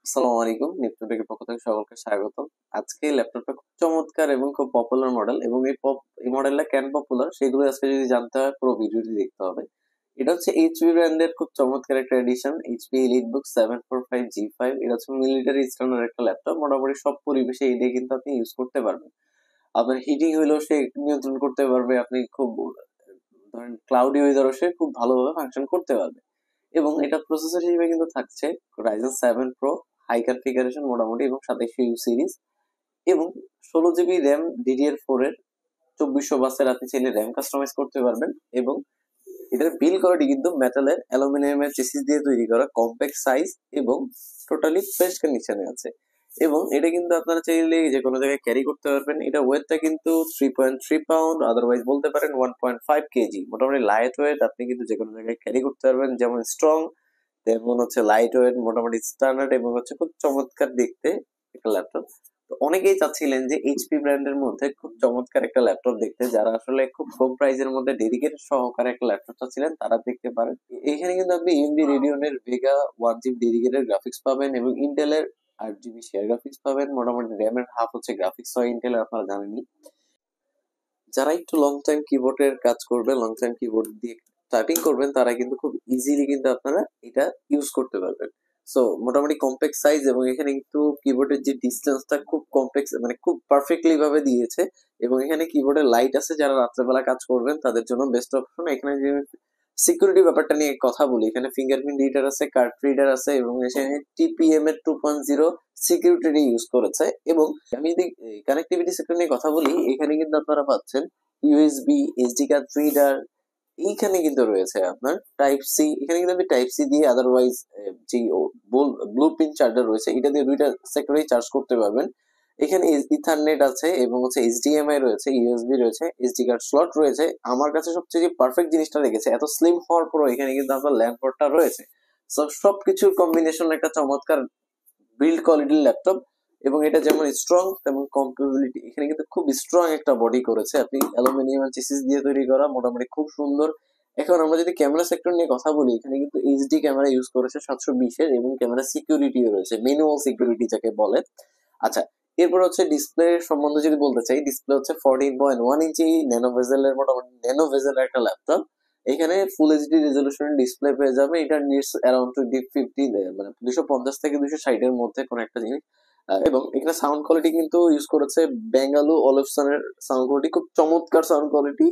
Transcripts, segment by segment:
আসসালামু আলাইকুম, নিপটনের পক্ষ থেকে সকলকে স্বাগতম। আজকে এই ল্যাপটপটা খুব চমৎকার এবং খুব পপুলার মডেল, এবং এই মডেলটা কেন পপুলার সেগুলো আজকে যদি জানতে হয় পুরো ভিডিওটি দেখতে হবে। এটা হচ্ছে এইচপি ব্র্যান্ডের খুব চমৎকার একটা এডিশন, এইচপি এলিটবুক 745G5। এটা হচ্ছে মিলিটারি স্ট্যান্ডার্ড একটা ল্যাপটপ। মোটামুটি সব পরিবেশে এটা কিন্তু আপনি ইউজ করতে পারবেন। আপনার হিটিং হইলেও সে নিয়ন্ত্রণ করতে পারবে। আপনি খুব ধরেন ক্লাউডি ওয়েদারও সে খুব ভালোভাবে ফাংশন করতে পারবে। এবং এটা প্রসেসর হিসেবে কিন্তু থাকছে Ryzen 7 Pro হাই কনফিগারেশন মোটামুটি, এবং 2700U সিরিজ, এবং 16 GB র্যাম DDR4 এর 2400 বাসের আপনি চাইলে র্যাম কাস্টমাইজ করতে পারবেন। এবং এটার বিল কোয়ালিটি কিন্তু মেটালের অ্যালুমিনিয়ামের চেসিস দিয়ে তৈরি করা, কম্প্যাক্ট সাইজ, এবং টোটালি ফ্রেশ কন্ডিশনে আছে। এবং এটা কিন্তু আপনারা চাইলে যে কোনো জায়গায় ক্যারি করতে পারবেন। এটা ওয়েটটা কিন্তু 3.3 পাউন্ড, আদারওয়াইজ বলতে পারেন 1.5 কেজি। মোটামুটি লাইট ওয়েট, আপনি কিন্তু যে কোনো জায়গায় ক্যারি করতে পারবেন। যেমন স্ট্রং, তেমন হচ্ছে লাইট ওয়েট, মোটামুটি স্ট্যান্ডার্ড, এবং হচ্ছে খুব চমৎকার দেখতে একটা ল্যাপটপ। তো অনেকেই চাচ্ছিলেন যে এইচপি ব্র্যান্ডের মধ্যে খুব চমৎকার একটা ল্যাপটপ দেখতে, যারা আসলে খুব কম প্রাইসের মধ্যে ডেডিকেটেড সহকারে একটা ল্যাপটপ চাচ্ছিলেন তারা দেখতে পারেন। এখানে কিন্তু আপনি এমডি রেডিয়নের ভেগা 1 GB ডেডিকেটেড গ্রাফিক্স পাবেন, এবং ইন্টেলের 8 GB শেয়ার গ্রাফিক্স পাবেন। মোটামুটি র্যামের হাফ হচ্ছে গ্রাফিক্স হয় ইন্টেলের, আপনারা জানেনই। যারা একটু লং টাইম কিবোর্ডের কাজ করবে, লং টাইম কিবোর্ড দিয়ে টাইপিং করবেন, তারা কিন্তু খুব ইজিলি কিন্তু আপনারা এটা ইউজ করতে পারবেন। সো মোটামুটি কম্প্যাক্ট সাইজ, এবং এখানে কিন্তু কিবোর্ডের যে ডিস্টেন্সটা খুব কমপ্লেক্স, মানে খুব পারফেক্টলি ভাবে দিয়েছে। এবং এখানে কিবোর্ডের লাইট আছে, যারা রাত্রেবেলা কাজ করবেন তাদের জন্য বেস্ট অপশন। এখানে যে সিকিউরিটি ব্যাপারটা নিয়ে কথা বলি, এখানে ফিঙ্গারপ্রিন্ট রিডার আছে, কার্ড রিডার আছে, এবং এখানে টিপিএম এর 2.0 সিকিউরিটি ইউজ করেছে। এবং আমি যদি কানেক্টিভিটি সেক্টর নিয়ে কথা বলি, এখানে কিন্তু আপনারা পাচ্ছেন ইউএসবি, এসডি কার্ড রিডার। এইখানে কিন্তু রয়েছে আপনার টাইপ সি। এখানে কিন্তু আপনি টাইপ সি দিয়ে, আদারওয়াইজ যে ব্লু প্রিন্ট চার্জার রয়েছে, এটা দিয়ে দুইটা সেক্টরেই চার্জ করতে পারবেন। এখানে ইথারনেট আছে, এবং হচ্ছে এইচডিএমআই রয়েছে, ইউএসবি রয়েছে, এসডি কার্ড স্লট রয়েছে। আমার কাছে সবচেয়ে যে পারফেক্ট জিনিসটা লেগেছে, এত স্লিম হওয়ার পরও এখানে কিন্তু আপনার ল্যাম্প পোর্টটা রয়েছে। সবকিছুর কম্বিনেশন একটা চমৎকার বিল্ড কোয়ালিটির ল্যাপটপ। এবং এটা যেমন স্ট্রং তেমন কম্পেবিলিটি, এখানে কিন্তু খুব স্ট্রং একটা বডি করেছে। আপনি অ্যালুমিনিয়াম চেসিস দিয়ে তৈরি করা, মোটামুটি খুব সুন্দর। এখন আমরা যদি ক্যামেরা সেক্টর নিয়ে কথা বলি, এখানে কিন্তু এইচডি ক্যামেরা ইউজ করেছে 720-এর, এবং ক্যামেরা সিকিউরিটিও রয়েছে, ম্যানুয়াল সিকিউরিটি যাকে বলে। আচ্ছা, এরপর হচ্ছে ডিসপ্লে সম্বন্ধে যদি বলতে চাই, ডিসপ্লে হচ্ছে 14.1 ইঞ্চি ন্যানো ভেজেলের, মোটামুটি ন্যানো ভেজেলের একটা ল্যাপটপ। এখানে ফুল এইচডি রেজলিউশনের ডিসপ্লে পেয়ে যাবে। এটা নিডস অ্যারাউন্ড 2050, মানে 250 থেকে 260 এর মধ্যে কোন একটা জিনিস। এবং এখানে সাউন্ড কোয়ালিটি কিন্তু ইউজ করেছে বেঙ্গালু অলিভসনের সাউন্ড কোয়ালিটি, খুব চমৎকার সাউন্ড কোয়ালিটি।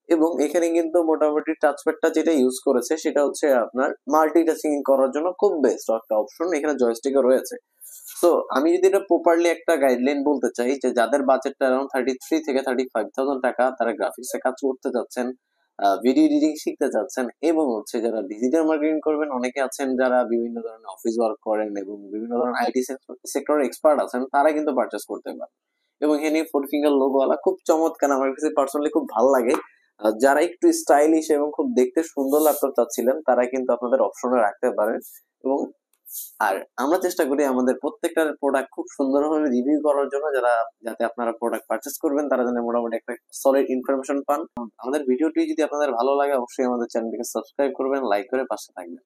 এবং এখানে কিন্তু মোটামুটি টাচপ্যাডটা যেটা ইউজ করেছে সেটা হচ্ছে আপনার মাল্টিটাস্কিং করার জন্য খুব বেস্ট একটা অপশন। এখানে জয়স্টিকও রয়েছে। তো আমি যদি এটা প্রপারলি একটা গাইডলাইন বলতে চাই, যে যাদের বাজেটটা অ্যারাউন্ড 33 থেকে 35,000 টাকা, তারা গ্রাফিক্সে কাজ করতে যাচ্ছেন, ভিডিও এডিটিং শিখতে চাচ্ছেন, এবং হচ্ছে যারা ডিজিটাল মার্কেটিং করবেন, অনেকে আছেন যারা বিভিন্ন ধরনের অফিস ওয়ার্ক করেন এবং বিভিন্ন ধরনের আইটি সেক্টরের এক্সপার্ট আছেন, তারা কিন্তু পারচেস করতে পারেন। এবং এখানে 4 ফিঙ্গার লোগোওয়ালা খুব চমৎকার, আমার কাছে পার্সোনালি খুব ভালো লাগে। যারা একটু স্টাইলিশ এবং খুব দেখতে সুন্দর ল্যাপটপ চাচ্ছিলেন, তারা কিন্তু আপনাদের অপশনে রাখতে পারেন। এবং আর আমরা চেষ্টা করি আমাদের প্রত্যেকটা প্রোডাক্ট খুব সুন্দরভাবে রিভিউ করার জন্য, যাতে আপনারা প্রোডাক্ট পারচেস করবেন তারা যেন মোটামুটি একটা সলিড ইনফরমেশন পান। আমাদের ভিডিওটি যদি আপনাদের ভালো লাগে, অবশ্যই আমাদের চ্যানেলটিকে সাবস্ক্রাইব করবেন, লাইক করে পাশে থাকবেন।